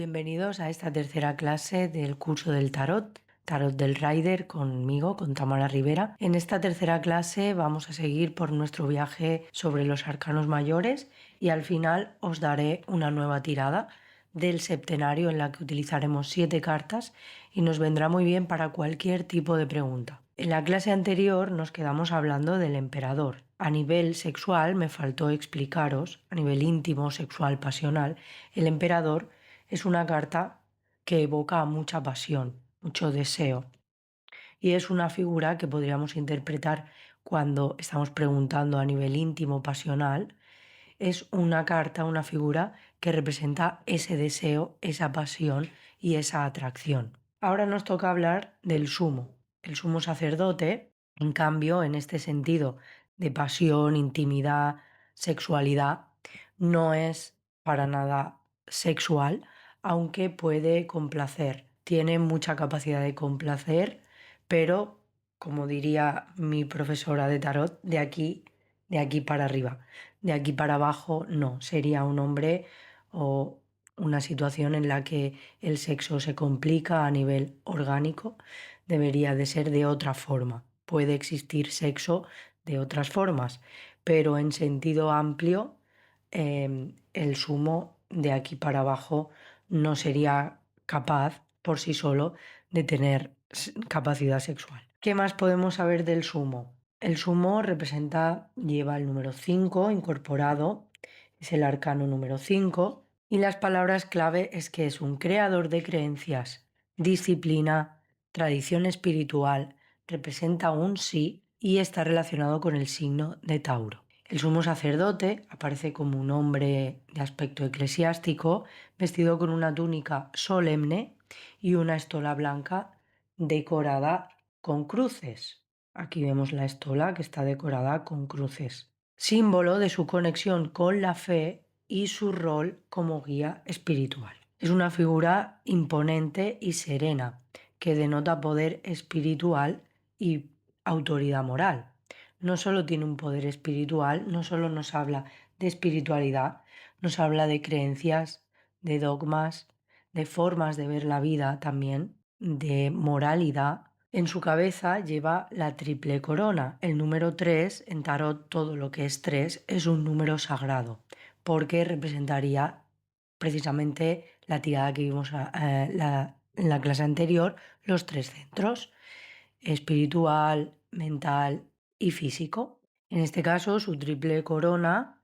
Bienvenidos a esta tercera clase del curso del Tarot del Rider conmigo, con Tamara Rivera. En esta tercera clase vamos a seguir por nuestro viaje sobre los arcanos mayores y al final os daré una nueva tirada del septenario en la que utilizaremos 7 cartas y nos vendrá muy bien para cualquier tipo de pregunta. En la clase anterior nos quedamos hablando del emperador. A nivel sexual me faltó explicaros, a nivel íntimo, sexual, pasional, el emperador es una carta que evoca mucha pasión, mucho deseo. Y es una figura que podríamos interpretar cuando estamos preguntando a nivel íntimo, pasional. Es una carta, una figura que representa ese deseo, esa pasión y esa atracción. Ahora nos toca hablar del sumo. El sumo sacerdote, en cambio, en este sentido de pasión, intimidad, sexualidad, no es para nada sexual, aunque puede complacer. Tiene mucha capacidad de complacer, pero, como diría mi profesora de tarot, de aquí para arriba. De aquí para abajo no, sería un hombre o una situación en la que el sexo se complica a nivel orgánico, debería de ser de otra forma. Puede existir sexo de otras formas, pero en sentido amplio, el sumo de aquí para abajo no sería capaz por sí solo de tener capacidad sexual. ¿Qué más podemos saber del sumo? El sumo lleva el número 5 incorporado, es el arcano número 5 y las palabras clave es que es un creador de creencias, disciplina, tradición espiritual, representa un sí y está relacionado con el signo de Tauro. El sumo sacerdote aparece como un hombre de aspecto eclesiástico, vestido con una túnica solemne y una estola blanca decorada con cruces. Aquí vemos la estola que está decorada con cruces, símbolo de su conexión con la fe y su rol como guía espiritual. Es una figura imponente y serena que denota poder espiritual y autoridad moral. No solo tiene un poder espiritual, no solo nos habla de espiritualidad, nos habla de creencias, de dogmas, de formas de ver la vida también, de moralidad. En su cabeza lleva la triple corona. El número 3, en tarot todo lo que es 3 es un número sagrado, porque representaría precisamente la tirada que vimos en la clase anterior, los 3 centros, espiritual, mental y físico. En este caso, su triple corona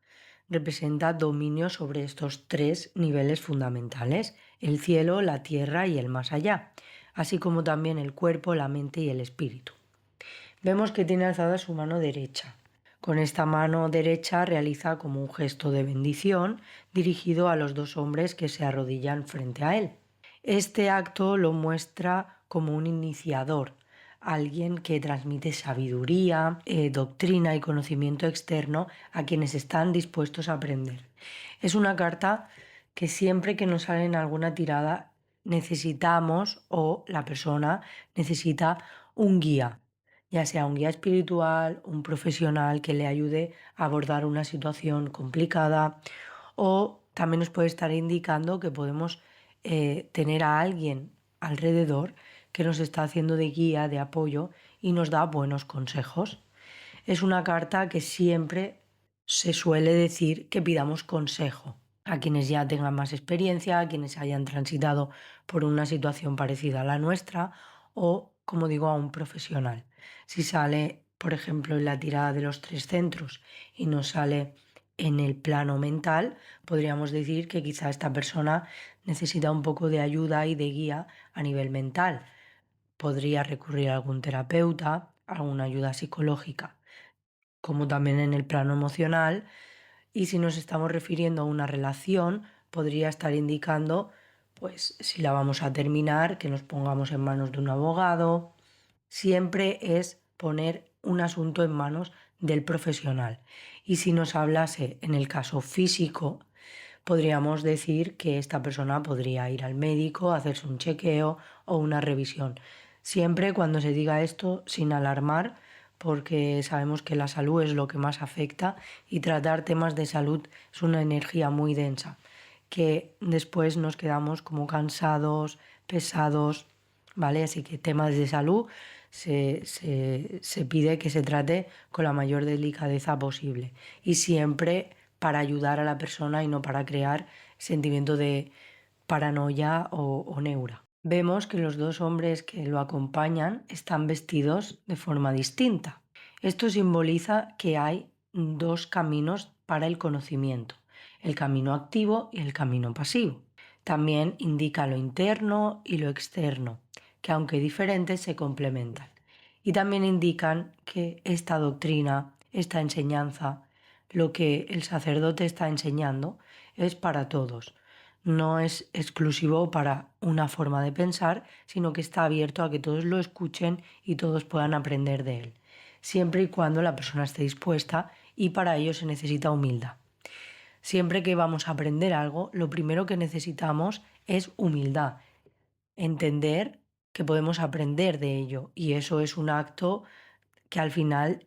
representa dominio sobre estos 3 niveles fundamentales, el cielo, la tierra y el más allá, así como también el cuerpo, la mente y el espíritu. Vemos que tiene alzada su mano derecha. Con esta mano derecha realiza como un gesto de bendición dirigido a los 2 hombres que se arrodillan frente a él. Este acto lo muestra como un iniciador, alguien que transmite sabiduría, doctrina y conocimiento externo a quienes están dispuestos a aprender. Es una carta que siempre que nos sale en alguna tirada necesitamos o la persona necesita un guía, ya sea un guía espiritual, un profesional que le ayude a abordar una situación complicada, o también nos puede estar indicando que podemos tener a alguien alrededor que nos está haciendo de guía, de apoyo y nos da buenos consejos. Es una carta que siempre se suele decir que pidamos consejo a quienes ya tengan más experiencia, a quienes hayan transitado por una situación parecida a la nuestra o, como digo, a un profesional. Si sale, por ejemplo, en la tirada de los 3 centros y nos sale en el plano mental, podríamos decir que quizá esta persona necesita un poco de ayuda y de guía a nivel mental. Podría recurrir a algún terapeuta, a alguna ayuda psicológica, como también en el plano emocional. Y si nos estamos refiriendo a una relación, podría estar indicando, pues, si la vamos a terminar, que nos pongamos en manos de un abogado. Siempre es poner un asunto en manos del profesional. Y si nos hablase en el caso físico, podríamos decir que esta persona podría ir al médico, hacerse un chequeo o una revisión. Siempre cuando se diga esto sin alarmar, porque sabemos que la salud es lo que más afecta y tratar temas de salud es una energía muy densa que después nos quedamos como cansados, pesados, ¿vale? Así que temas de salud se pide que se trate con la mayor delicadeza posible y siempre para ayudar a la persona y no para crear sentimiento de paranoia o neura. Vemos que los dos hombres que lo acompañan están vestidos de forma distinta. Esto simboliza que hay dos caminos para el conocimiento, el camino activo y el camino pasivo. También indica lo interno y lo externo, que aunque diferentes se complementan. Y también indican que esta doctrina, esta enseñanza, lo que el sacerdote está enseñando es para todos. No es exclusivo para una forma de pensar, sino que está abierto a que todos lo escuchen y todos puedan aprender de él, siempre y cuando la persona esté dispuesta, y para ello se necesita humildad. Siempre que vamos a aprender algo, lo primero que necesitamos es humildad, entender que podemos aprender de ello, y eso es un acto que al final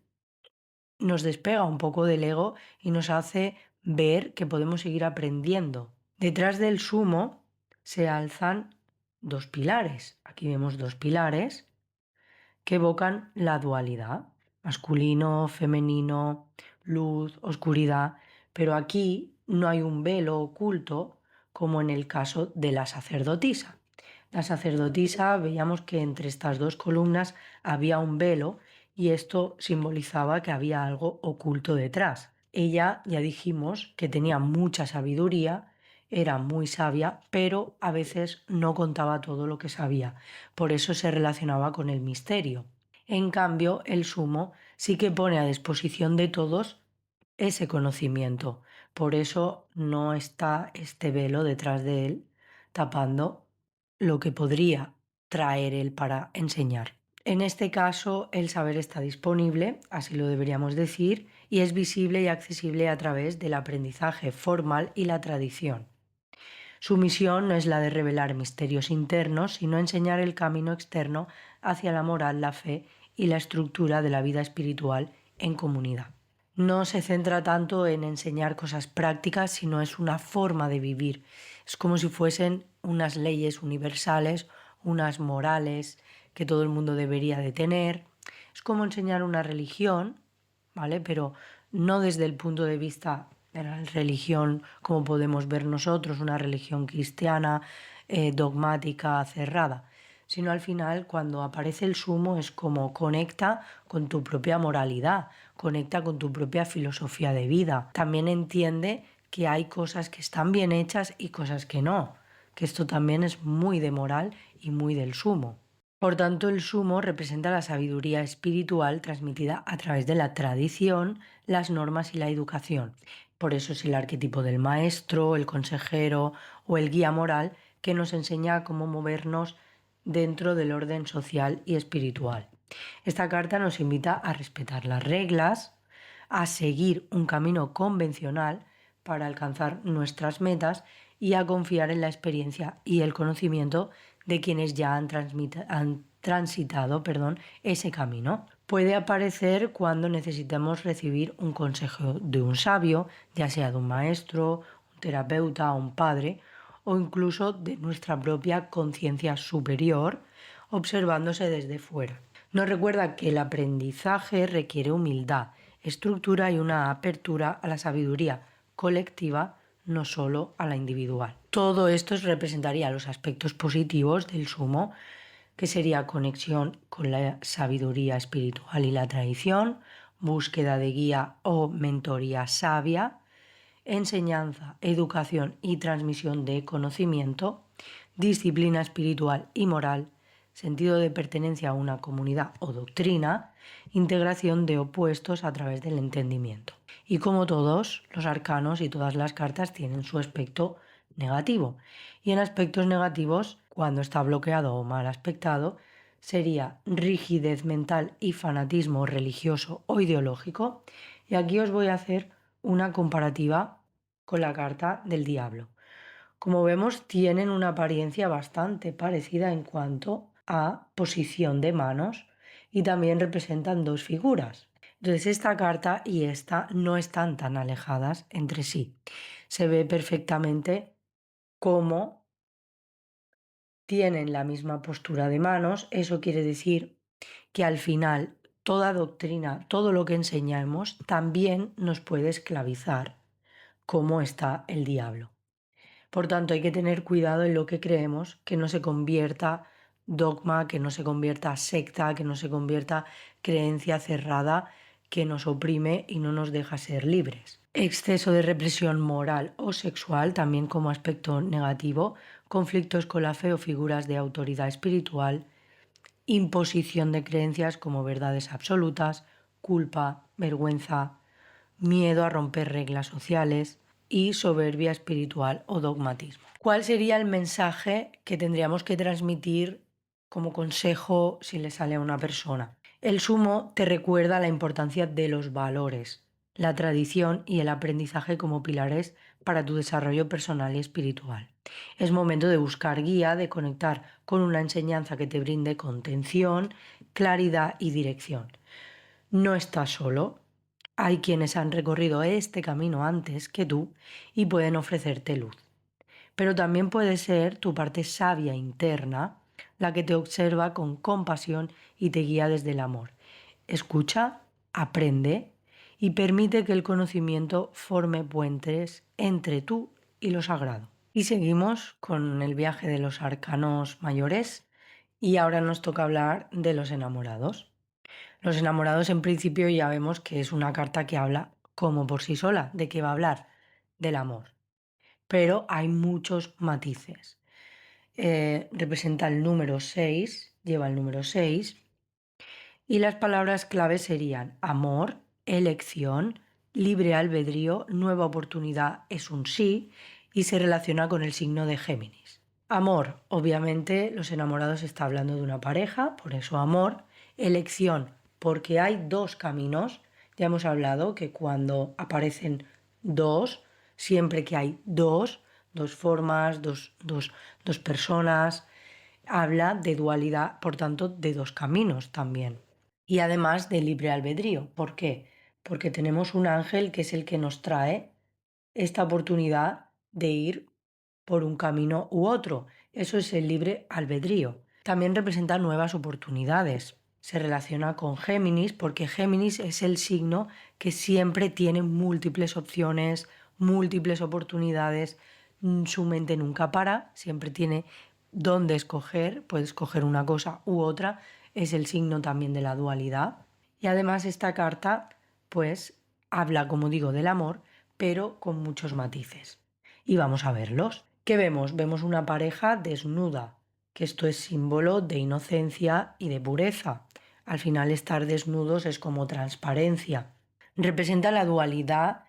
nos despega un poco del ego y nos hace ver que podemos seguir aprendiendo. Detrás del sumo se alzan dos pilares. Aquí vemos dos pilares que evocan la dualidad, masculino, femenino, luz, oscuridad, pero aquí no hay un velo oculto como en el caso de la sacerdotisa. La sacerdotisa, veíamos que entre estas dos columnas había un velo y esto simbolizaba que había algo oculto detrás. Ella, ya dijimos, que tenía mucha sabiduría, era muy sabia, pero a veces no contaba todo lo que sabía. Por eso se relacionaba con el misterio. En cambio, el sumo sí que pone a disposición de todos ese conocimiento. Por eso no está este velo detrás de él tapando lo que podría traer él para enseñar. En este caso, el saber está disponible, así lo deberíamos decir, y es visible y accesible a través del aprendizaje formal y la tradición. Su misión no es la de revelar misterios internos, sino enseñar el camino externo hacia la moral, la fe y la estructura de la vida espiritual en comunidad. No se centra tanto en enseñar cosas prácticas, sino es una forma de vivir. Es como si fuesen unas leyes universales, unas morales que todo el mundo debería de tener. Es como enseñar una religión, ¿vale? Pero no desde el punto de vista de la religión como podemos ver nosotros, una religión cristiana, dogmática, cerrada, sino al final cuando aparece el sumo es como conecta con tu propia moralidad, conecta con tu propia filosofía de vida. También entiende que hay cosas que están bien hechas y cosas que no, que esto también es muy de moral y muy del sumo. Por tanto, el sumo representa la sabiduría espiritual transmitida a través de la tradición, las normas y la educación. Por eso es el arquetipo del maestro, el consejero o el guía moral que nos enseña cómo movernos dentro del orden social y espiritual. Esta carta nos invita a respetar las reglas, a seguir un camino convencional para alcanzar nuestras metas y a confiar en la experiencia y el conocimiento de quienes ya han transitado ese camino. Puede aparecer cuando necesitemos recibir un consejo de un sabio, ya sea de un maestro, un terapeuta o un padre, o incluso de nuestra propia conciencia superior, observándose desde fuera. Nos recuerda que el aprendizaje requiere humildad, estructura y una apertura a la sabiduría colectiva, no solo a la individual. Todo esto representaría los aspectos positivos del sumo, que sería conexión con la sabiduría espiritual y la tradición, búsqueda de guía o mentoría sabia, enseñanza, educación y transmisión de conocimiento, disciplina espiritual y moral, sentido de pertenencia a una comunidad o doctrina, integración de opuestos a través del entendimiento. Y como todos los arcanos y todas las cartas tienen su aspecto negativo. Y en aspectos negativos, cuando está bloqueado o mal aspectado, sería rigidez mental y fanatismo religioso o ideológico. Y aquí os voy a hacer una comparativa con la carta del diablo. Como vemos, tienen una apariencia bastante parecida en cuanto a posición de manos y también representan dos figuras. Entonces esta carta y esta no están tan alejadas entre sí. Se ve perfectamente cómo tienen la misma postura de manos. Eso quiere decir que al final toda doctrina, todo lo que enseñamos, también nos puede esclavizar, como está el diablo. Por tanto, hay que tener cuidado en lo que creemos, que no se convierta dogma, que no se convierta secta, que no se convierta creencia cerrada que nos oprime y no nos deja ser libres. Exceso de represión moral o sexual, también como aspecto negativo, conflictos con la fe o figuras de autoridad espiritual, imposición de creencias como verdades absolutas, culpa, vergüenza, miedo a romper reglas sociales y soberbia espiritual o dogmatismo. ¿Cuál sería el mensaje que tendríamos que transmitir como consejo si le sale a una persona? El sumo te recuerda la importancia de los valores, la tradición y el aprendizaje como pilares para tu desarrollo personal y espiritual. Es momento de buscar guía, de conectar con una enseñanza que te brinde contención, claridad y dirección. No estás solo. Hay quienes han recorrido este camino antes que tú y pueden ofrecerte luz. Pero también puede ser tu parte sabia interna la que te observa con compasión y te guía desde el amor. Escucha, aprende y permite que el conocimiento forme puentes entre tú y lo sagrado. Y seguimos con el viaje de los arcanos mayores y ahora nos toca hablar de los enamorados. Los enamorados en principio ya vemos que es una carta que habla como por sí sola. ¿De qué va a hablar? Del amor. Pero hay muchos matices. Representa el número 6, lleva el número 6 y las palabras clave serían amor, elección, libre albedrío, nueva oportunidad es un sí y se relaciona con el signo de Géminis. Amor, obviamente los enamorados está hablando de una pareja, por eso amor. Elección, porque hay dos caminos. Ya hemos hablado que cuando aparecen dos, siempre que hay dos formas, dos personas, habla de dualidad, por tanto, de dos caminos también. Y además de libre albedrío. ¿Por qué? Porque tenemos un ángel que es el que nos trae esta oportunidad de ir por un camino u otro. Eso es el libre albedrío. También representa nuevas oportunidades. Se relaciona con Géminis porque Géminis es el signo que siempre tiene múltiples opciones, múltiples oportunidades. Su mente nunca para, siempre tiene dónde escoger, puede escoger una cosa u otra. Es el signo también de la dualidad. Y además esta carta pues habla, como digo, del amor, pero con muchos matices. Y vamos a verlos. ¿Qué vemos? Vemos una pareja desnuda, que esto es símbolo de inocencia y de pureza. Al final estar desnudos es como transparencia. Representa la dualidad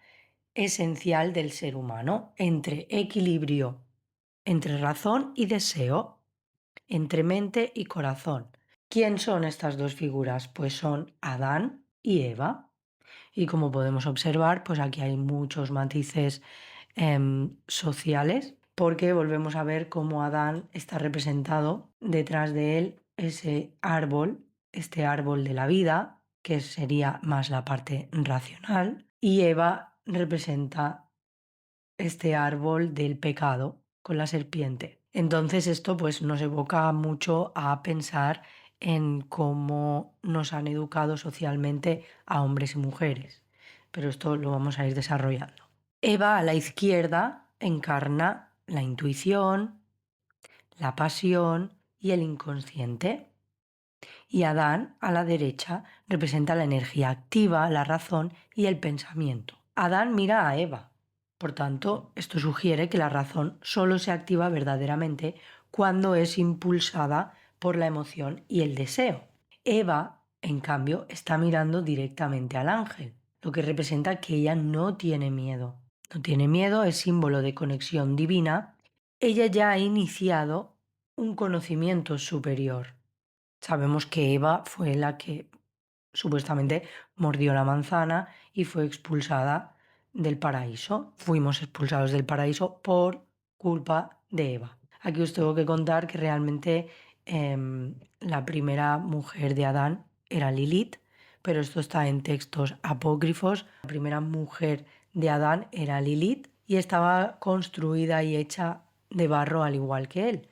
esencial del ser humano entre equilibrio, entre razón y deseo, entre mente y corazón. ¿Quién son estas dos figuras? Pues son Adán y Eva. Y como podemos observar, pues aquí hay muchos matices sociales, porque volvemos a ver cómo Adán está representado detrás de él ese árbol, este árbol de la vida, que sería más la parte racional, y Eva representa este árbol del pecado con la serpiente. Entonces esto pues nos evoca mucho a pensar en cómo nos han educado socialmente a hombres y mujeres. Pero esto lo vamos a ir desarrollando. Eva a la izquierda encarna la intuición, la pasión y el inconsciente. Y Adán a la derecha representa la energía activa, la razón y el pensamiento. Adán mira a Eva. Por tanto, esto sugiere que la razón solo se activa verdaderamente cuando es impulsada por la emoción y el deseo. Eva, en cambio, está mirando directamente al ángel, lo que representa que ella no tiene miedo. No tiene miedo, es símbolo de conexión divina. Ella ya ha iniciado un conocimiento superior. Sabemos que Eva fue la que supuestamente mordió la manzana y fue expulsada del paraíso. Fuimos expulsados del paraíso por culpa de Eva. Aquí os tengo que contar que realmente la primera mujer de Adán era Lilith, pero esto está en textos apócrifos. La primera mujer de Adán era Lilith y estaba construida y hecha de barro al igual que él.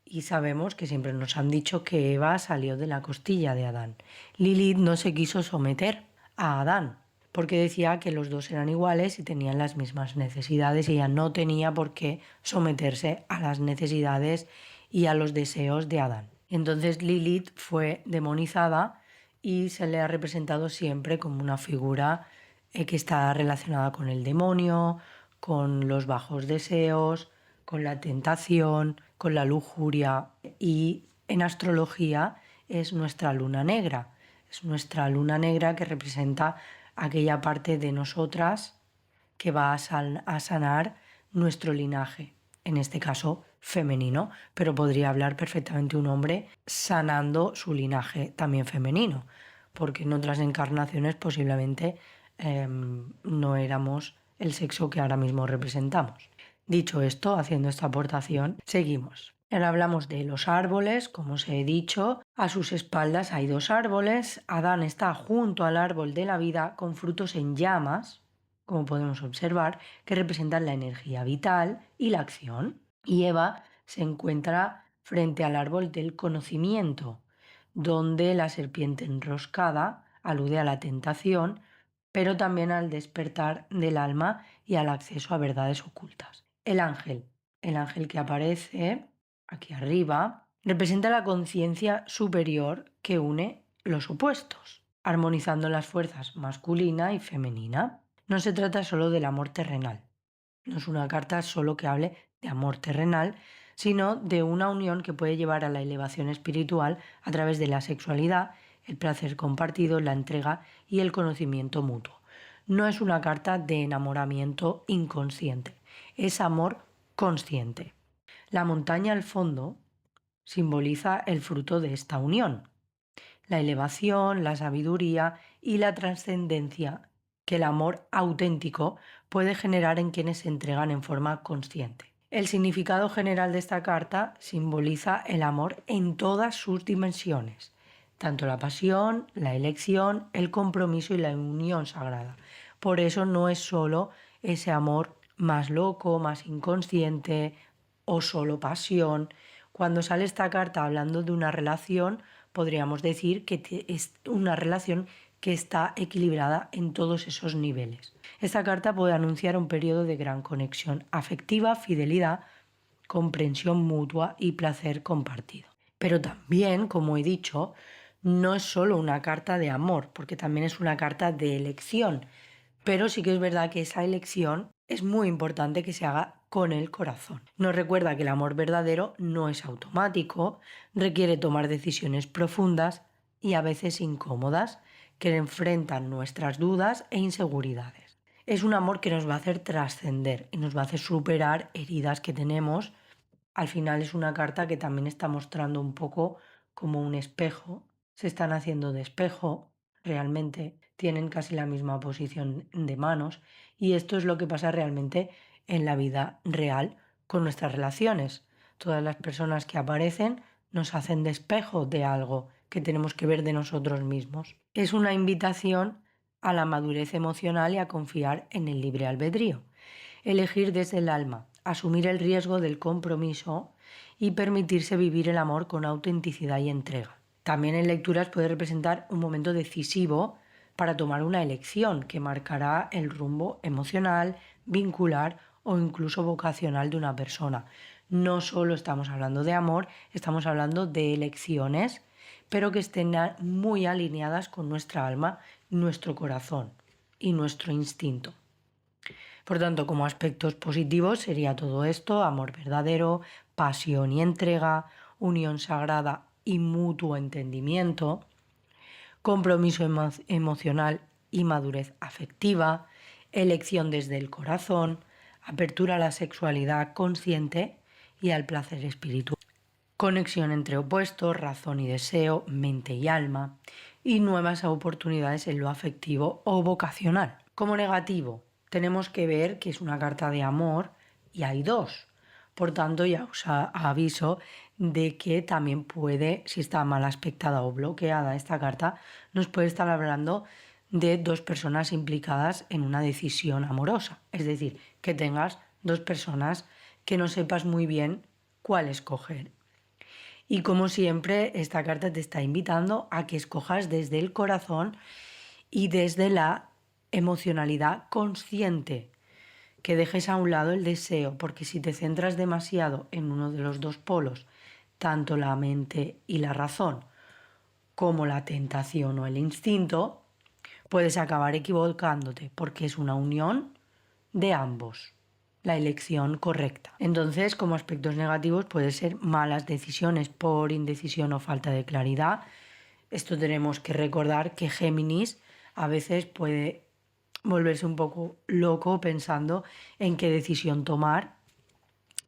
Y sabemos que siempre nos han dicho que Eva salió de la costilla de Adán. Lilith no se quiso someter a Adán, porque decía que los dos eran iguales y tenían las mismas necesidades y ella no tenía por qué someterse a las necesidades y a los deseos de Adán. Entonces Lilith fue demonizada y se le ha representado siempre como una figura que está relacionada con el demonio, con los bajos deseos, con la tentación, con la lujuria, y en astrología es nuestra luna negra. Es nuestra luna negra que representa aquella parte de nosotras que va a sanar nuestro linaje, en este caso femenino, pero podría hablar perfectamente un hombre sanando su linaje también femenino, porque en otras encarnaciones posiblemente no éramos el sexo que ahora mismo representamos. Dicho esto, haciendo esta aportación, seguimos. Ahora hablamos de los árboles, como os he dicho. A sus espaldas hay dos árboles. Adán está junto al árbol de la vida con frutos en llamas, como podemos observar, que representan la energía vital y la acción. Y Eva se encuentra frente al árbol del conocimiento, donde la serpiente enroscada alude a la tentación, pero también al despertar del alma y al acceso a verdades ocultas. El ángel que aparece aquí arriba, representa la conciencia superior que une los opuestos, armonizando las fuerzas masculina y femenina. No se trata solo del amor terrenal, no es una carta solo que hable de amor terrenal, sino de una unión que puede llevar a la elevación espiritual a través de la sexualidad, el placer compartido, la entrega y el conocimiento mutuo. No es una carta de enamoramiento inconsciente, es amor consciente. La montaña al fondo simboliza el fruto de esta unión, la elevación, la sabiduría y la trascendencia que el amor auténtico puede generar en quienes se entregan en forma consciente. El significado general de esta carta simboliza el amor en todas sus dimensiones, tanto la pasión, la elección, el compromiso y la unión sagrada. Por eso no es solo ese amor más loco, más inconsciente o solo pasión. Cuando sale esta carta hablando de una relación, podríamos decir que es una relación que está equilibrada en todos esos niveles. Esta carta puede anunciar un periodo de gran conexión afectiva, fidelidad, comprensión mutua y placer compartido. Pero también, como he dicho, no es solo una carta de amor, porque también es una carta de elección. Pero sí que es verdad que esa elección es muy importante que se haga con el corazón. Nos recuerda que el amor verdadero no es automático, requiere tomar decisiones profundas y a veces incómodas que enfrentan nuestras dudas e inseguridades. Es un amor que nos va a hacer trascender y nos va a hacer superar heridas que tenemos. Al final es una carta que también está mostrando un poco como un espejo. Se están haciendo de espejo, realmente tienen casi la misma posición de manos, y esto es lo que pasa realmente en la vida real con nuestras relaciones. Todas las personas que aparecen nos hacen de espejo de algo que tenemos que ver de nosotros mismos. Es una invitación a la madurez emocional y a confiar en el libre albedrío. Elegir desde el alma, asumir el riesgo del compromiso y permitirse vivir el amor con autenticidad y entrega. También en lecturas puede representar un momento decisivo para tomar una elección que marcará el rumbo emocional, vincular o incluso vocacional de una persona. No solo estamos hablando de amor, estamos hablando de elecciones, pero que estén muy alineadas con nuestra alma, nuestro corazón y nuestro instinto. Por tanto, como aspectos positivos sería todo esto: amor verdadero, pasión y entrega, unión sagrada y mutuo entendimiento, compromiso emocional y madurez afectiva, elección desde el corazón, apertura a la sexualidad consciente y al placer espiritual, conexión entre opuestos, razón y deseo, mente y alma, y nuevas oportunidades en lo afectivo o vocacional. Como negativo, tenemos que ver que es una carta de amor y hay dos. Por tanto, ya os aviso de que también puede, si está mal aspectada o bloqueada esta carta, nos puede estar hablando de dos personas implicadas en una decisión amorosa. Es decir, que tengas dos personas que no sepas muy bien cuál escoger. Y como siempre, esta carta te está invitando a que escojas desde el corazón y desde la emocionalidad consciente, que dejes a un lado el deseo, porque si te centras demasiado en uno de los dos polos, tanto la mente y la razón, como la tentación o el instinto, puedes acabar equivocándote, porque es una unión de ambos, la elección correcta. Entonces, como aspectos negativos puede ser malas decisiones por indecisión o falta de claridad. Esto tenemos que recordar que Géminis a veces puede volverse un poco loco pensando en qué decisión tomar,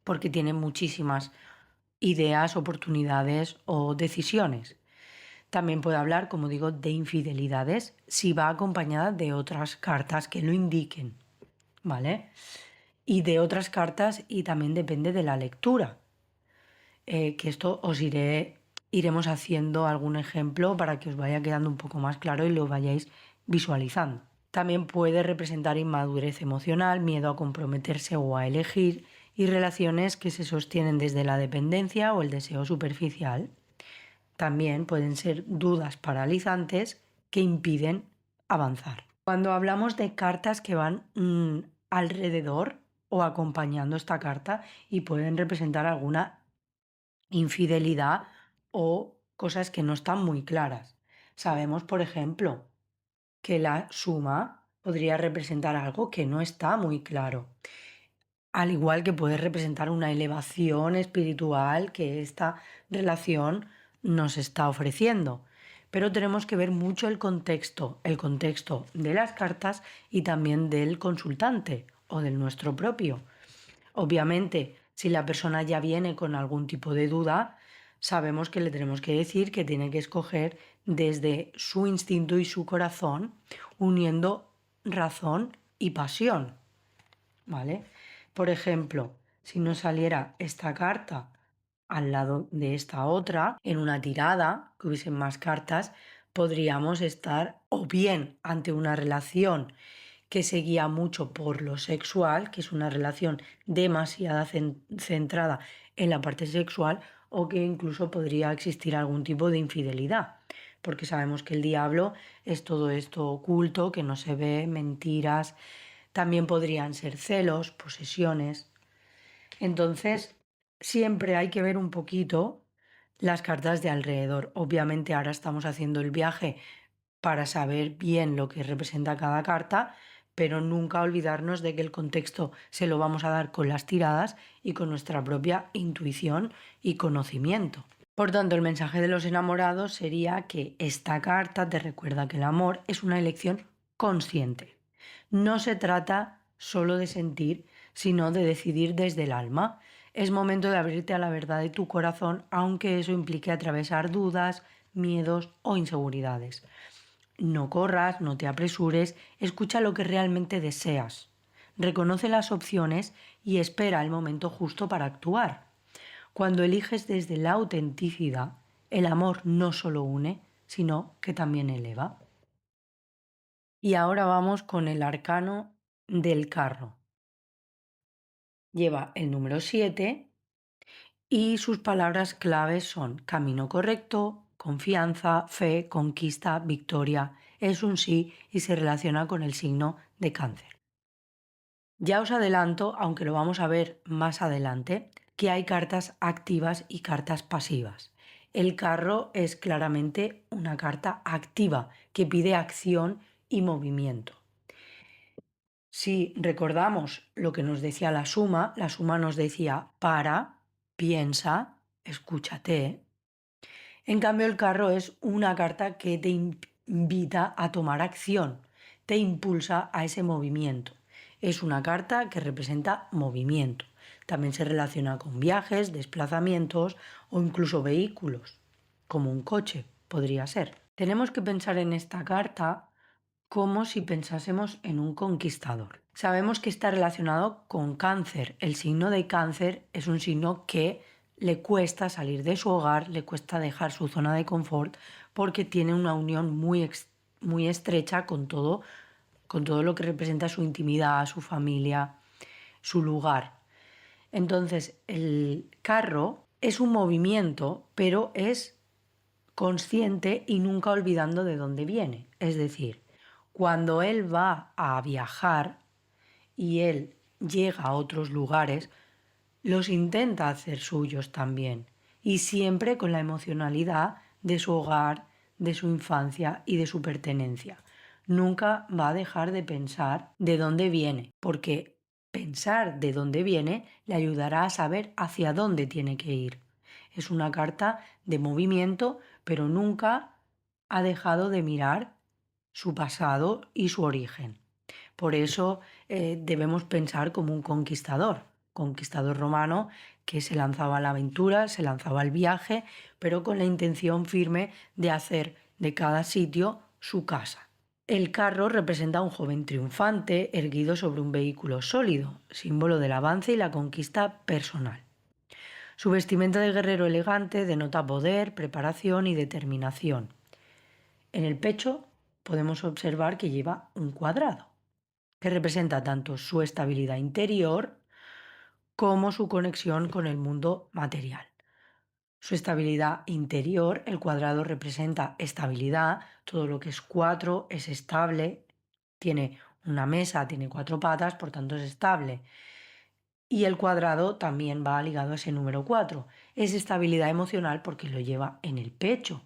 porque tiene muchísimas ideas, oportunidades o decisiones. También puede hablar, como digo, de infidelidades si va acompañada de otras cartas que lo indiquen, ¿vale? Y de otras cartas, y también depende de la lectura, que esto iremos haciendo algún ejemplo para que os vaya quedando un poco más claro y lo vayáis visualizando. También puede representar inmadurez emocional, miedo a comprometerse o a elegir, y relaciones que se sostienen desde la dependencia o el deseo superficial. También pueden ser dudas paralizantes que impiden avanzar. Cuando hablamos de cartas que van alrededor o acompañando esta carta y pueden representar alguna infidelidad o cosas que no están muy claras. Sabemos, por ejemplo, que la suma podría representar algo que no está muy claro. Al igual que puede representar una elevación espiritual que esta relación nos está ofreciendo. Pero tenemos que ver mucho el contexto de las cartas y también del consultante o del nuestro propio. Obviamente, si la persona ya viene con algún tipo de duda, sabemos que le tenemos que decir que tiene que escoger desde su instinto y su corazón, uniendo razón y pasión, ¿vale? Por ejemplo, si nos saliera esta carta al lado de esta otra, en una tirada, que hubiesen más cartas, podríamos estar o bien ante una relación que se guía mucho por lo sexual, que es una relación demasiado centrada en la parte sexual, o que incluso podría existir algún tipo de infidelidad, porque sabemos que el diablo es todo esto oculto, que no se ve, mentiras, también podrían ser celos, posesiones. Entonces, siempre hay que ver un poquito las cartas de alrededor. Obviamente ahora estamos haciendo el viaje para saber bien lo que representa cada carta, pero nunca olvidarnos de que el contexto se lo vamos a dar con las tiradas y con nuestra propia intuición y conocimiento. Por tanto, el mensaje de los enamorados sería que esta carta te recuerda que el amor es una elección consciente. No se trata solo de sentir, sino de decidir desde el alma. Es momento de abrirte a la verdad de tu corazón, aunque eso implique atravesar dudas, miedos o inseguridades. No corras, no te apresures, escucha lo que realmente deseas. Reconoce las opciones y espera el momento justo para actuar. Cuando eliges desde la autenticidad, el amor no solo une, sino que también eleva. Y ahora vamos con el arcano del carro. Lleva el número 7 y sus palabras claves son camino correcto, confianza, fe, conquista, victoria. Es un sí y se relaciona con el signo de Cáncer. Ya os adelanto, aunque lo vamos a ver más adelante, que hay cartas activas y cartas pasivas. El carro es claramente una carta activa que pide acción y movimiento. Si recordamos lo que nos decía la suma nos decía para, piensa, escúchate. En cambio, el carro es una carta que te invita a tomar acción, te impulsa a ese movimiento. Es una carta que representa movimiento. También se relaciona con viajes, desplazamientos o incluso vehículos, como un coche podría ser. Tenemos que pensar en esta carta como si pensásemos en un conquistador. Sabemos que está relacionado con Cáncer. El signo de Cáncer es un signo que le cuesta salir de su hogar, le cuesta dejar su zona de confort porque tiene una unión muy estrecha con todo lo que representa su intimidad, su familia, su lugar. Entonces, el carro es un movimiento, pero es consciente y nunca olvidando de dónde viene. Es decir, cuando él va a viajar y él llega a otros lugares, los intenta hacer suyos también, y siempre con la emocionalidad de su hogar, de su infancia y de su pertenencia. Nunca va a dejar de pensar de dónde viene, porque pensar de dónde viene le ayudará a saber hacia dónde tiene que ir. Es una carta de movimiento, pero nunca ha dejado de mirar su pasado y su origen. Por eso debemos pensar como un conquistador romano que se lanzaba a la aventura, se lanzaba al viaje, pero con la intención firme de hacer de cada sitio su casa. El carro representa a un joven triunfante erguido sobre un vehículo sólido, símbolo del avance y la conquista personal. Su vestimenta de guerrero elegante denota poder, preparación y determinación. En el pecho podemos observar que lleva un cuadrado, que representa tanto su estabilidad interior como su conexión con el mundo material. Su estabilidad interior, el cuadrado representa estabilidad, todo lo que es 4 es estable, tiene una mesa, tiene 4 patas, por tanto es estable. Y el cuadrado también va ligado a ese número 4. Es estabilidad emocional porque lo lleva en el pecho.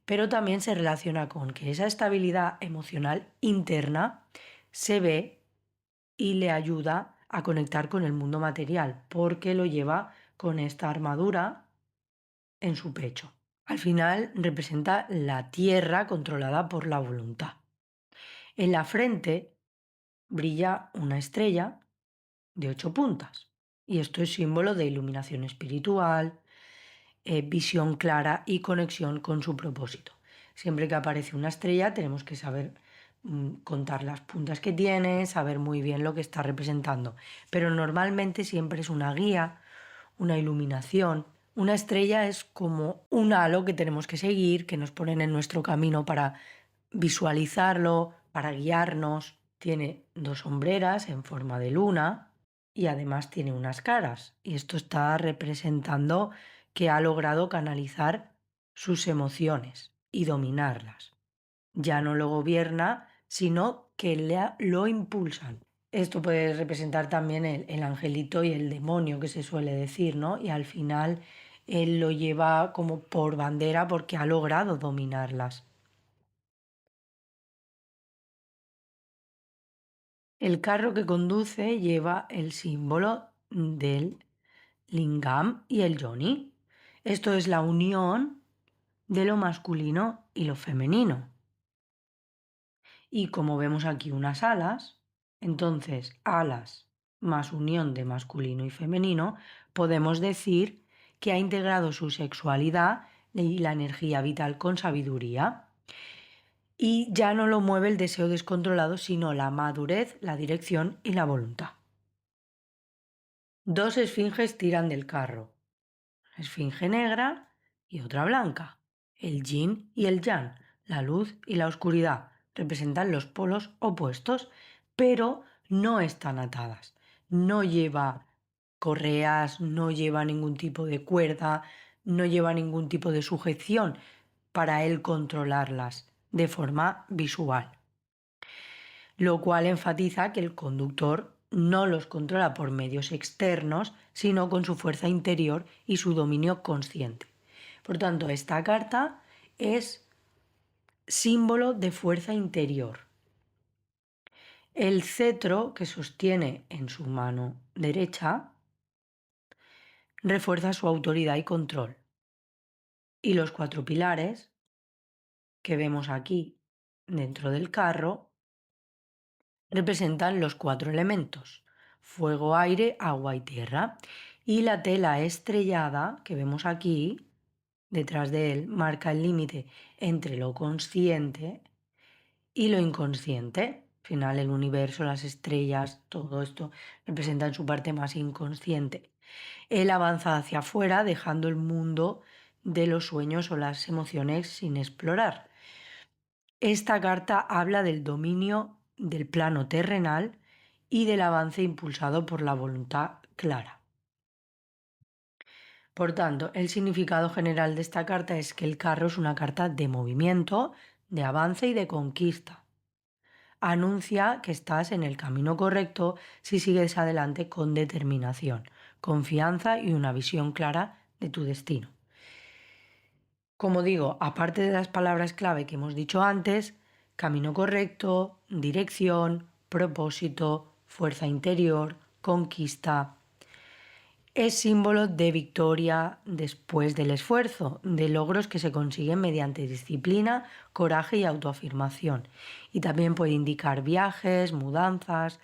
Pero también se relaciona con que esa estabilidad emocional interna se ve y le ayuda a conectar con el mundo material porque lo lleva con esta armadura en su pecho. Al final representa la tierra controlada por la voluntad. En la frente brilla una estrella de 8 puntas y esto es símbolo de iluminación espiritual, visión clara y conexión con su propósito. Siempre que aparece una estrella tenemos que saber contar las puntas que tiene, saber muy bien lo que está representando. Pero normalmente siempre es una guía, una iluminación. Una estrella es como un halo que tenemos que seguir, que nos ponen en nuestro camino para visualizarlo, para guiarnos. Tiene 2 sombreras en forma de luna y además tiene unas caras. Y esto está representando que ha logrado canalizar sus emociones y dominarlas. Ya no lo gobierna, sino que lo impulsan. Esto puede representar también el angelito y el demonio que se suele decir, ¿no? Y al final él lo lleva como por bandera porque ha logrado dominarlas. El carro que conduce lleva el símbolo del lingam y el yoni. Esto es la unión de lo masculino y lo femenino. Y como vemos aquí unas alas, entonces alas más unión de masculino y femenino, podemos decir que ha integrado su sexualidad y la energía vital con sabiduría. Y ya no lo mueve el deseo descontrolado, sino la madurez, la dirección y la voluntad. 2 esfinges tiran del carro, una esfinge negra y otra blanca. El yin y el yang, la luz y la oscuridad, representan los polos opuestos, pero no están atadas. No lleva correas, no lleva ningún tipo de cuerda, no lleva ningún tipo de sujeción para él controlarlas de forma visual, lo cual enfatiza que el conductor no los controla por medios externos, sino con su fuerza interior y su dominio consciente. Por tanto, esta carta es símbolo de fuerza interior. El cetro que sostiene en su mano derecha refuerza su autoridad y control. Y los 4 pilares que vemos aquí dentro del carro representan los 4 elementos: fuego, aire, agua y tierra. Y la tela estrellada que vemos aquí, detrás de él, marca el límite entre lo consciente y lo inconsciente. Al final, el universo, las estrellas, todo esto representan su parte más inconsciente. Él avanza hacia afuera, dejando el mundo de los sueños o las emociones sin explorar. Esta carta habla del dominio del plano terrenal y del avance impulsado por la voluntad clara. Por tanto, el significado general de esta carta es que el carro es una carta de movimiento, de avance y de conquista. Anuncia que estás en el camino correcto si sigues adelante con determinación, confianza y una visión clara de tu destino. Como digo, aparte de las palabras clave que hemos dicho antes, camino correcto, dirección, propósito, fuerza interior, conquista, es símbolo de victoria después del esfuerzo, de logros que se consiguen mediante disciplina, coraje y autoafirmación. Y también puede indicar viajes, mudanzas,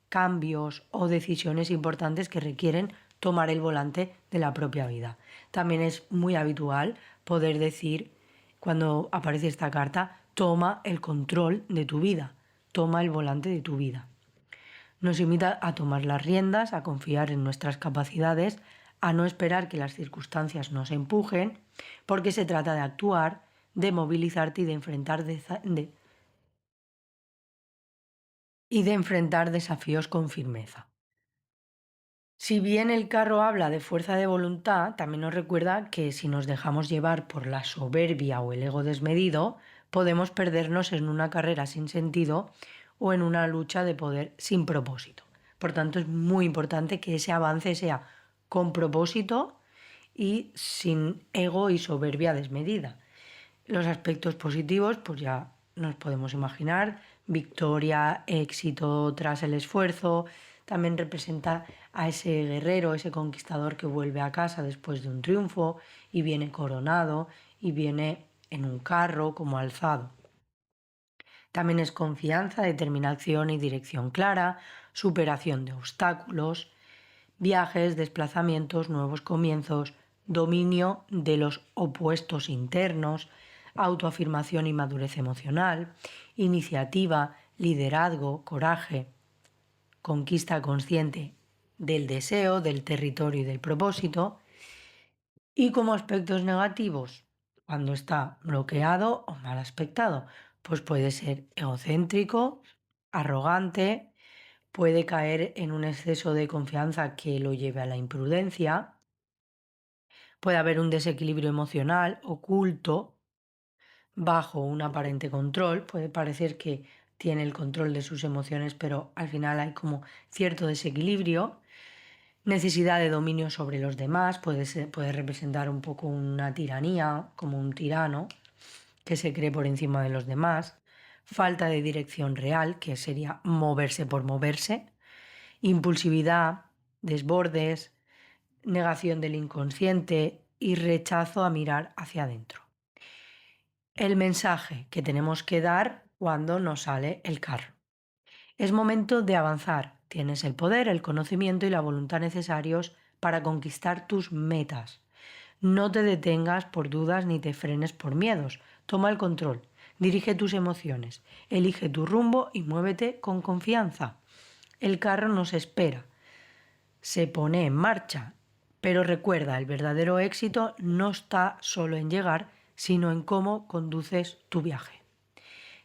cambios o decisiones importantes que requieren tomar el volante de la propia vida. También es muy habitual poder decir, cuando aparece esta carta, toma el control de tu vida, toma el volante de tu vida. Nos invita a tomar las riendas, a confiar en nuestras capacidades, a no esperar que las circunstancias nos empujen, porque se trata de actuar, de movilizarte y de enfrentar desafíos con firmeza. Si bien el carro habla de fuerza de voluntad, también nos recuerda que si nos dejamos llevar por la soberbia o el ego desmedido, podemos perdernos en una carrera sin sentido o en una lucha de poder sin propósito. Por tanto, es muy importante que ese avance sea con propósito y sin ego y soberbia desmedida. Los aspectos positivos, pues ya nos podemos imaginar: victoria, éxito tras el esfuerzo. También representa a ese guerrero, ese conquistador que vuelve a casa después de un triunfo y viene coronado y viene en un carro como alzado. También es confianza, determinación y dirección clara, superación de obstáculos, viajes, desplazamientos, nuevos comienzos, dominio de los opuestos internos, autoafirmación y madurez emocional, iniciativa, liderazgo, coraje, conquista consciente del deseo, del territorio y del propósito. Y como aspectos negativos, cuando está bloqueado o mal aspectado, pues puede ser egocéntrico, arrogante, puede caer en un exceso de confianza que lo lleve a la imprudencia, puede haber un desequilibrio emocional oculto bajo un aparente control, puede parecer que tiene el control de sus emociones, pero al final hay como cierto desequilibrio. Necesidad de dominio sobre los demás, puede representar un poco una tiranía, como un tirano que se cree por encima de los demás. Falta de dirección real, que sería moverse por moverse. Impulsividad, desbordes, negación del inconsciente y rechazo a mirar hacia adentro. El mensaje que tenemos que dar cuando nos sale el carro: es momento de avanzar. Tienes el poder, el conocimiento y la voluntad necesarios para conquistar tus metas. No te detengas por dudas ni te frenes por miedos. Toma el control, dirige tus emociones, elige tu rumbo y muévete con confianza. El carro nos espera, se pone en marcha, pero recuerda, el verdadero éxito no está solo en llegar, sino en cómo conduces tu viaje.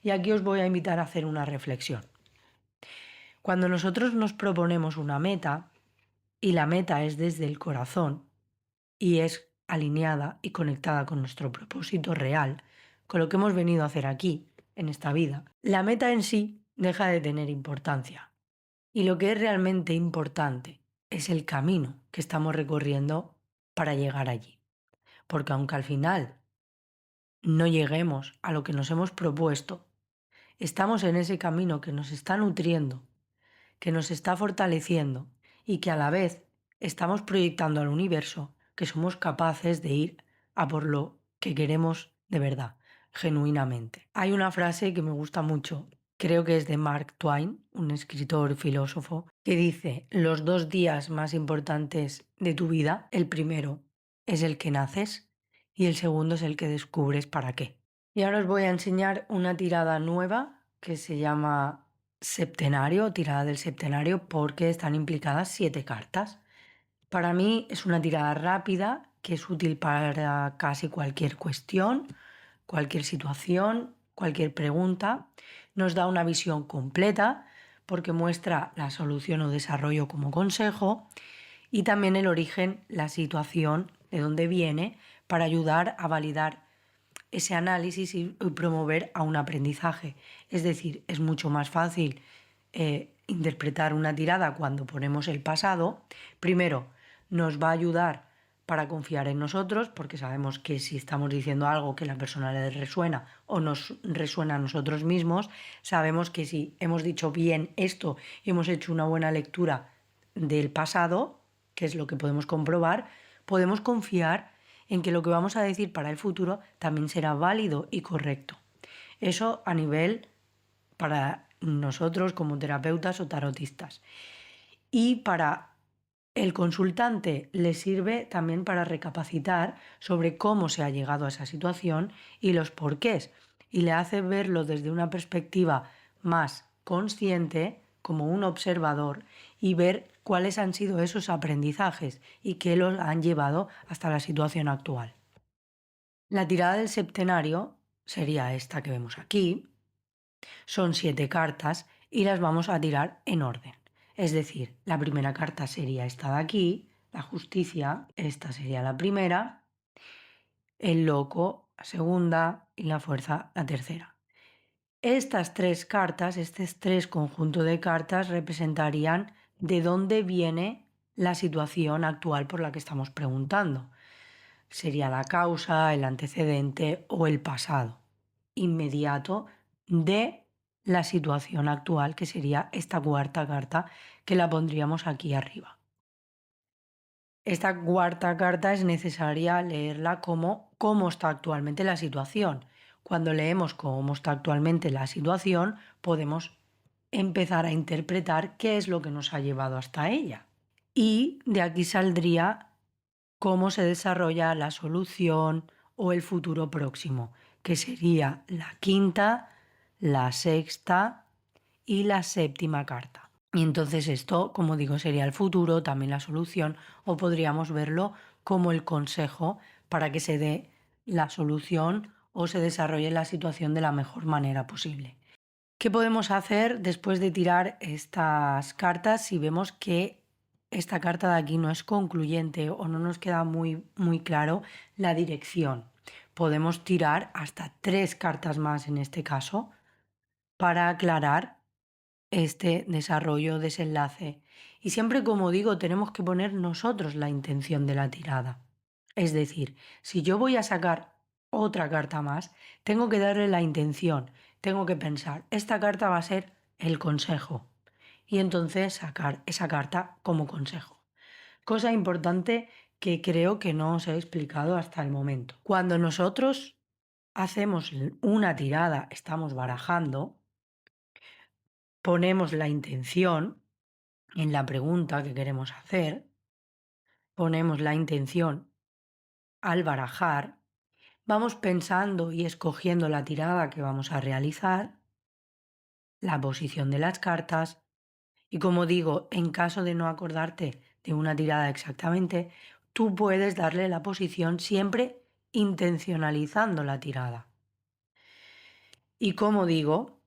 Y aquí os voy a invitar a hacer una reflexión. Cuando nosotros nos proponemos una meta y la meta es desde el corazón y es alineada y conectada con nuestro propósito real, con lo que hemos venido a hacer aquí, en esta vida, la meta en sí deja de tener importancia. Y lo que es realmente importante es el camino que estamos recorriendo para llegar allí. Porque aunque al final no lleguemos a lo que nos hemos propuesto, estamos en ese camino que nos está nutriendo, que nos está fortaleciendo y que a la vez estamos proyectando al universo que somos capaces de ir a por lo que queremos de verdad, genuinamente. Hay una frase que me gusta mucho, creo que es de Mark Twain, un escritor filósofo, que dice: los 2 días más importantes de tu vida, el primero es el que naces y el segundo es el que descubres para qué. Y ahora os voy a enseñar una tirada nueva que se llama Septenario, tirada del septenario, porque están implicadas 7 cartas. Para mí es una tirada rápida que es útil para casi cualquier cuestión, cualquier situación, cualquier pregunta. Nos da una visión completa porque muestra la solución o desarrollo como consejo y también el origen, la situación, de dónde viene, para ayudar a validar ese análisis y promover a un aprendizaje. Es decir, es mucho más fácil interpretar una tirada cuando ponemos el pasado. Primero, nos va a ayudar para confiar en nosotros, porque sabemos que si estamos diciendo algo que a la persona le resuena o nos resuena a nosotros mismos, sabemos que si hemos dicho bien esto y hemos hecho una buena lectura del pasado, que es lo que podemos comprobar, podemos confiar en que lo que vamos a decir para el futuro también será válido y correcto. Eso a nivel para nosotros como terapeutas o tarotistas. Y para el consultante le sirve también para recapacitar sobre cómo se ha llegado a esa situación y los porqués. Y le hace verlo desde una perspectiva más consciente, como un observador, y ver cuáles han sido esos aprendizajes y qué los han llevado hasta la situación actual. La tirada del septenario sería esta que vemos aquí. Son 7 cartas y las vamos a tirar en orden. Es decir, la primera carta sería esta de aquí, la justicia, esta sería la primera, el loco, la segunda y la fuerza, la tercera. Estas 3 cartas, estos 3 conjuntos de cartas representarían de dónde viene la situación actual por la que estamos preguntando. Sería la causa, el antecedente o el pasado inmediato de la situación actual, que sería esta cuarta carta que la pondríamos aquí arriba. Esta cuarta carta es necesaria leerla como cómo está actualmente la situación. Cuando leemos cómo está actualmente la situación, podemos empezar a interpretar qué es lo que nos ha llevado hasta ella. Y de aquí saldría cómo se desarrolla la solución o el futuro próximo, que sería la quinta, la sexta y la séptima carta. Y entonces esto, como digo, sería el futuro, también la solución, o podríamos verlo como el consejo para que se dé la solución o se desarrolle la situación de la mejor manera posible. ¿Qué podemos hacer después de tirar estas cartas si vemos que esta carta de aquí no es concluyente o no nos queda muy claro la dirección? Podemos tirar hasta 3 cartas más en este caso para aclarar este desarrollo, desenlace. Y siempre, como digo, tenemos que poner nosotros la intención de la tirada. Es decir, si yo voy a sacar otra carta más, tengo que darle la intención, tengo que pensar, esta carta va a ser el consejo. Y entonces sacar esa carta como consejo. Cosa importante que creo que no os he explicado hasta el momento. Cuando nosotros hacemos una tirada, estamos barajando, ponemos la intención en la pregunta que queremos hacer, ponemos la intención al barajar, vamos pensando y escogiendo la tirada que vamos a realizar, la posición de las cartas y, como digo, en caso de no acordarte de una tirada exactamente, tú puedes darle la posición siempre intencionalizando la tirada. Y como digo,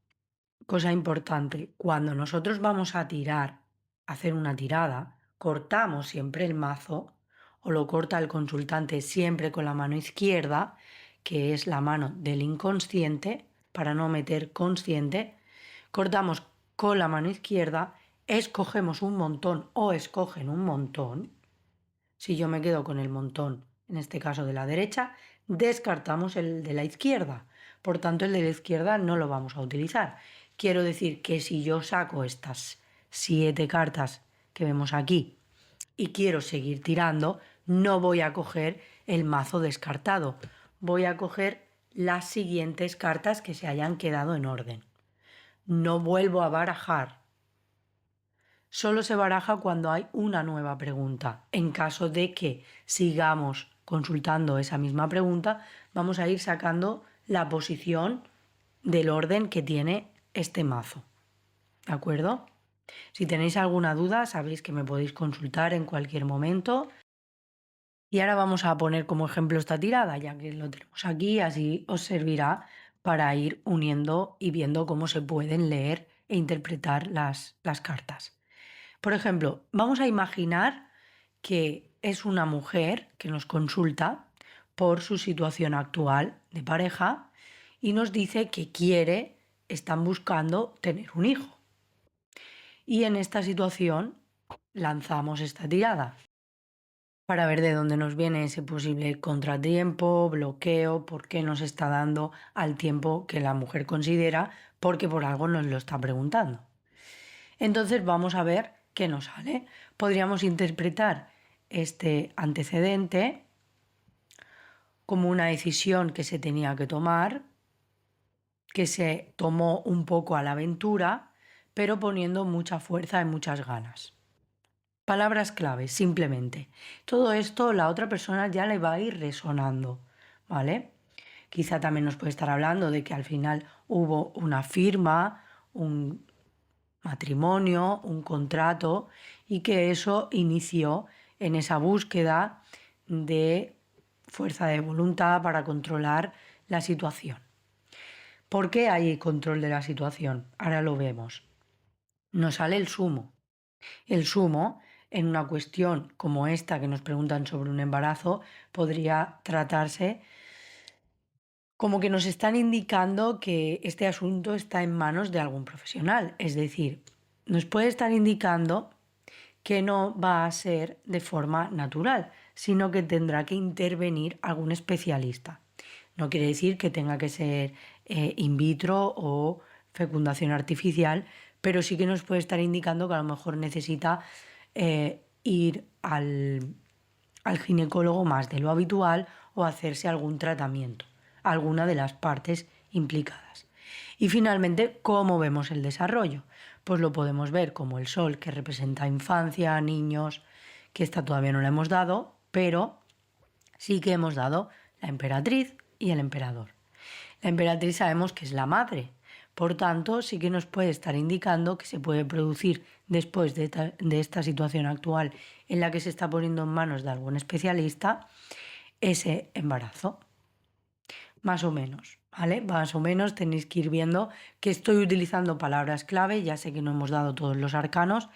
cosa importante, cuando nosotros vamos a tirar, a hacer una tirada, cortamos siempre el mazo o lo corta el consultante siempre con la mano izquierda, que es la mano del inconsciente, para no meter consciente. Cortamos con la mano izquierda, escogemos un montón o escogen un montón. Si yo me quedo con el montón, en este caso de la derecha, descartamos el de la izquierda. Por tanto, el de la izquierda no lo vamos a utilizar. Quiero decir que si yo saco estas 7 cartas que vemos aquí y quiero seguir tirando, no voy a coger el mazo descartado. Voy a coger las siguientes cartas que se hayan quedado en orden. No vuelvo a barajar. Solo se baraja cuando hay una nueva pregunta. En caso de que sigamos consultando esa misma pregunta, vamos a ir sacando la posición del orden que tiene este mazo. ¿De acuerdo? Si tenéis alguna duda, sabéis que me podéis consultar en cualquier momento. Y ahora vamos a poner como ejemplo esta tirada, ya que lo tenemos aquí, así os servirá para ir uniendo y viendo cómo se pueden leer e interpretar las cartas. Por ejemplo, vamos a imaginar que es una mujer que nos consulta por su situación actual de pareja y nos dice que están buscando tener un hijo. Y en esta situación lanzamos esta tirada para ver de dónde nos viene ese posible contratiempo, bloqueo, por qué nos está dando al tiempo que la mujer considera, porque por algo nos lo está preguntando. Entonces vamos a ver qué nos sale. Podríamos interpretar este antecedente como una decisión que se tenía que tomar, que se tomó un poco a la aventura, pero poniendo mucha fuerza y muchas ganas. Palabras claves, simplemente. Todo esto la otra persona ya le va a ir resonando, ¿vale? Quizá también nos puede estar hablando de que al final hubo una firma, un matrimonio, un contrato y que eso inició en esa búsqueda de fuerza de voluntad para controlar la situación. ¿Por qué hay control de la situación? Ahora lo vemos. Nos sale el sumo. El sumo, en una cuestión como esta que nos preguntan sobre un embarazo, podría tratarse como que nos están indicando que este asunto está en manos de algún profesional. Es decir, nos puede estar indicando que no va a ser de forma natural, sino que tendrá que intervenir algún especialista. No quiere decir que tenga que ser in vitro o fecundación artificial, pero sí que nos puede estar indicando que a lo mejor necesita ir al ginecólogo más de lo habitual o hacerse algún tratamiento, alguna de las partes implicadas. Y finalmente, ¿cómo vemos el desarrollo? Pues lo podemos ver como el sol, que representa infancia, niños, que esta todavía no la hemos dado, pero sí que hemos dado la emperatriz y el emperador. La emperatriz sabemos que es la madre, por tanto sí que nos puede estar indicando que se puede producir después de esta situación actual en la que se está poniendo en manos de algún especialista ese embarazo. Más o menos, ¿vale? Más o menos tenéis que ir viendo que estoy utilizando palabras clave, ya sé que no hemos dado todos los arcanos,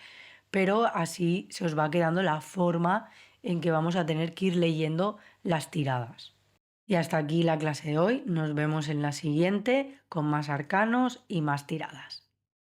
pero así se os va quedando la forma en que vamos a tener que ir leyendo las tiradas. Y hasta aquí la clase de hoy, nos vemos en la siguiente con más arcanos y más tiradas.